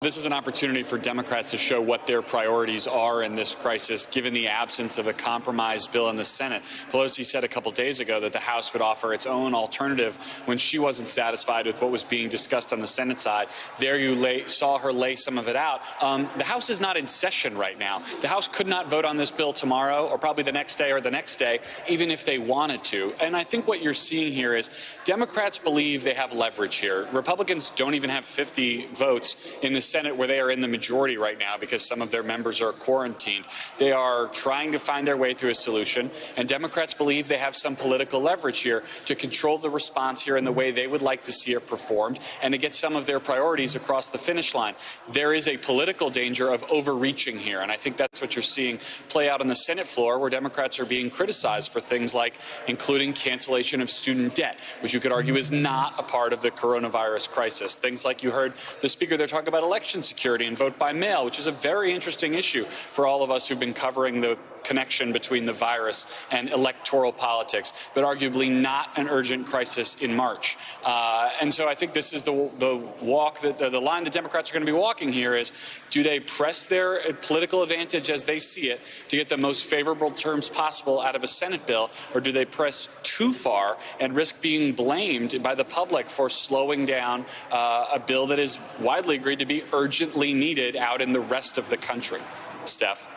This is an opportunity for Democrats to show what their priorities are in this crisis, given the absence of a compromise bill in the Senate. Pelosi said a couple days ago that the House would offer its own alternative when she wasn't satisfied with what was being discussed on the Senate side. There you saw her lay some of it out. The House is not in session right now. The House could not vote on this bill tomorrow or probably the next day or the next day, even if they wanted to. And I think what you're seeing here is Democrats believe they have leverage here. Republicans don't even have 50 votes in the Senate, where they are in the majority right now because some of their members are quarantined. They are trying to find their way through a solution, and Democrats believe they have some political leverage here to control the response here in the way they would like to see it performed and to get some of their priorities across the finish line. There is a political danger of overreaching here, and I think that's what you're seeing play out on the Senate floor, where Democrats are being criticized for things like including cancellation of student debt, which you could argue is not a part of the coronavirus crisis. Things like you heard the speaker there talk about election security and vote by mail, which is a very interesting issue for all of us who've been covering the connection between the virus and electoral politics, but arguably not an urgent crisis in March. And so I think this is the line the Democrats are going to be walking here is, do they press their political advantage as they see it to get the most favorable terms possible out of a Senate bill, or do they press too far and risk being blamed by the public for slowing down a bill that is widely agreed to be urgently needed out in the rest of the country? Steph.